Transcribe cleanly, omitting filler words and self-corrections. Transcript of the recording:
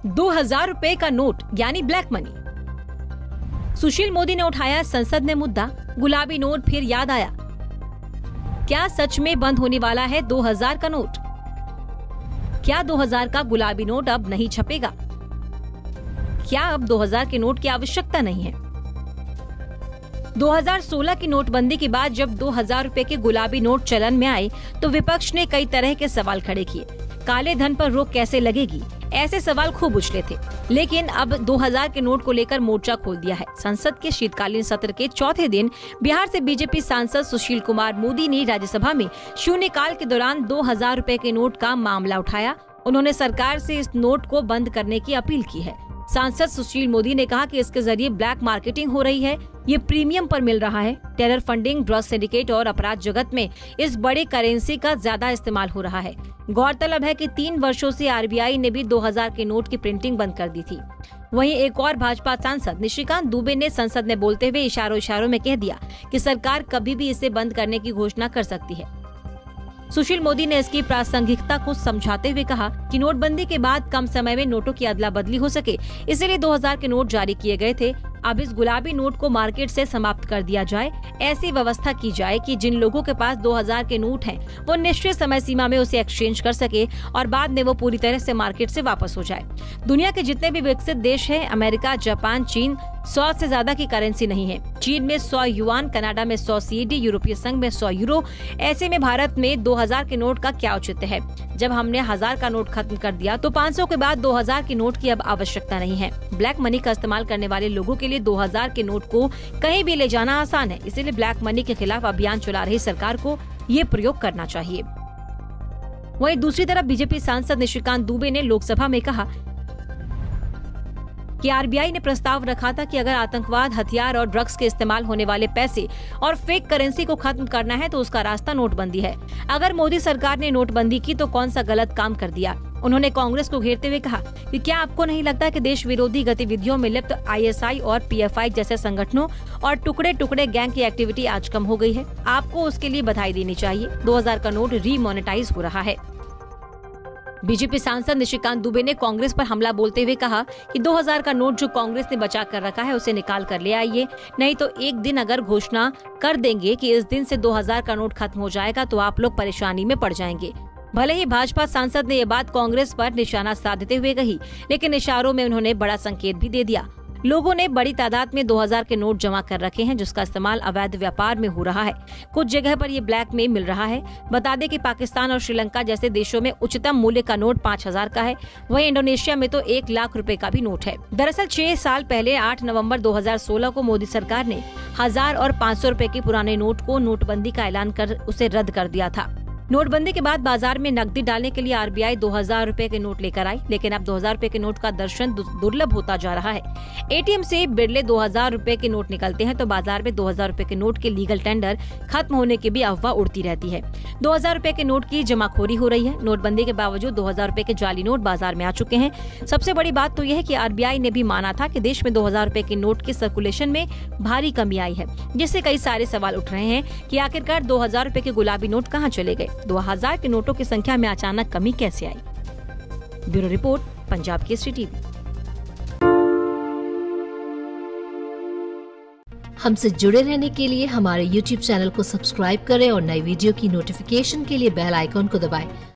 ₹2000 का नोट यानी black money. Sushil Modi ने उठाया संसद में मुद्दा, गुलाबी नोट फिर याद आया। क्या सच में बंद होने वाला है 2000 का नोट? क्या 2000 का गुलाबी नोट अब नहीं छपेगा? क्या अब 2000 के नोट की आवश्यकता नहीं है? 2016 की नोटबंदी के बाद जब ₹2000 के गुलाबी नोट चलन में आए तो विपक्ष ने कई तरह के सवाल खड़े किए। काले धन पर रोक कैसे लगेगी, ऐसे सवाल खूब उछले थे। लेकिन अब 2000 के नोट को लेकर मोर्चा खोल दिया है। संसद के शीतकालीन सत्र के चौथे दिन बिहार से बीजेपी सांसद सुशील कुमार मोदी ने राज्यसभा में शून्यकाल के दौरान ₹2000 के नोट का मामला उठाया। उन्होंने सरकार से इस नोट को बंद करने की अपील की है। सांसद सुशील मोदी ने कहा कि इसके जरिए ब्लैक मार्केटिंग हो रही है, ये प्रीमियम पर मिल रहा है। टेरर फंडिंग, ड्रग सिंडिकेट और अपराध जगत में इस बड़े करेंसी का ज्यादा इस्तेमाल हो रहा है। गौरतलब है कि 3 वर्षों से आरबीआई ने भी 2000 के नोट की प्रिंटिंग बंद कर दी थी। वहीं एक और भाजपा सांसद निशिकांत दुबे ने संसद में बोलते हुए इशारों में कह दिया कि सरकार कभी भी इसे बंद करने की घोषणा कर सकती है। सुशील मोदी ने इसकी प्रासंगिकता को समझाते हुए कहा कि नोटबंदी के बाद कम समय में नोटों की अदला बदली हो सके, इसलिए 2000 के नोट जारी किए गए थे। अब इस गुलाबी नोट को मार्केट से समाप्त कर दिया जाए। ऐसी व्यवस्था की जाए कि जिन लोगों के पास 2000 के नोट हैं, वो निश्चित समय सीमा में उसे एक्सचेंज कर सके और बाद में वो पूरी तरह से मार्केट से वापस हो जाए। दुनिया के जितने भी विकसित देश हैं, अमेरिका, जापान, चीन, 100 से ज्यादा की करेंसी नहीं है। चीन में 100 युआन, कनाडा में 100 सीएडी, यूरोपीय संघ में 100 यूरो। ऐसे में भारत में 2000 के नोट का क्या औचित्य है? जब हमने 1000 का नोट खत्म कर दिया तो 500 के बाद 2000 के नोट की अब आवश्यकता नहीं है। ब्लैक मनी का इस्तेमाल करने वाले लोगों के लिए 2000 के नोट को कहीं भी ले जाना आसान है। इसीलिए ब्लैक मनी के खिलाफ अभियान चला रही सरकार को ये प्रयोग करना चाहिए। वहीं दूसरी तरफ बीजेपी सांसद निशिकांत दुबे ने लोकसभा में कहा कि आरबीआई ने प्रस्ताव रखा था कि अगर आतंकवाद, हथियार और ड्रग्स के इस्तेमाल होने वाले पैसे और फेक करेंसी को खत्म करना है तो उसका रास्ता नोटबंदी है। अगर मोदी सरकार ने नोटबंदी की तो कौन सा गलत काम कर दिया? उन्होंने कांग्रेस को घेरते हुए कहा कि क्या आपको नहीं लगता कि देश विरोधी गतिविधियों में लिप्त आईएसआई और पीएफआई जैसे संगठनों और टुकड़े टुकड़े गैंग की एक्टिविटी आज कम हो गई है? आपको उसके लिए बधाई देनी चाहिए। 2000 का नोट रीमोनेटाइज हो रहा है। बीजेपी सांसद निशिकांत दुबे ने कांग्रेस पर हमला बोलते हुए कहा कि 2000 का नोट जो कांग्रेस ने बचा कर रखा है उसे निकाल कर ले आइए, नहीं तो एक दिन अगर घोषणा कर देंगे कि इस दिन से 2000 का नोट खत्म हो जाएगा तो आप लोग परेशानी में पड़ जाएंगे। भले ही भाजपा सांसद ने ये बात कांग्रेस पर निशाना साधते हुए कही, लेकिन इशारों में उन्होंने बड़ा संकेत भी दे दिया। लोगों ने बड़ी तादाद में 2000 के नोट जमा कर रखे हैं, जिसका इस्तेमाल अवैध व्यापार में हो रहा है। कुछ जगह पर ये ब्लैक में मिल रहा है। बता दें कि पाकिस्तान और श्रीलंका जैसे देशों में उच्चतम मूल्य का नोट 5000 का है। वहीं इंडोनेशिया में तो 1 लाख रुपए का भी नोट है। दरअसल 6 साल पहले 8 नवंबर 2016 को मोदी सरकार ने 1000 और 500 रुपए के पुराने नोट को नोटबंदी का ऐलान कर उसे रद्द कर दिया था। नोटबंदी के बाद बाजार में नकदी डालने के लिए आरबीआई 2000 रुपए के नोट लेकर आई, लेकिन अब 2000 रुपए के नोट का दर्शन दुर्लभ होता जा रहा है। एटीएम से बिरले 2000 रुपए के नोट निकलते हैं तो बाजार में 2000 रुपए के नोट के लीगल टेंडर खत्म होने की भी अफवाह उड़ती रहती है। 2000 रुपए के नोट की जमाखोरी हो रही है। नोटबंदी के बावजूद 2000 रुपए के जाली नोट बाजार में आ चुके हैं। सबसे बड़ी बात तो यह है कि आरबीआई ने भी माना था कि देश में 2000 रुपए के नोट की सर्कुलेशन में भारी कमी आई है, जिससे कई सारे सवाल उठ रहे हैं कि आखिरकार 2000 रुपए के गुलाबी नोट कहाँ चले गए? 2000 के नोटों की संख्या में अचानक कमी कैसे आई? Bureau report, Punjab Kesari TV. हमसे जुड़े रहने के लिए हमारे YouTube चैनल को सब्सक्राइब करें और नई वीडियो की नोटिफिकेशन के लिए बेल आइकॉन को दबाएं।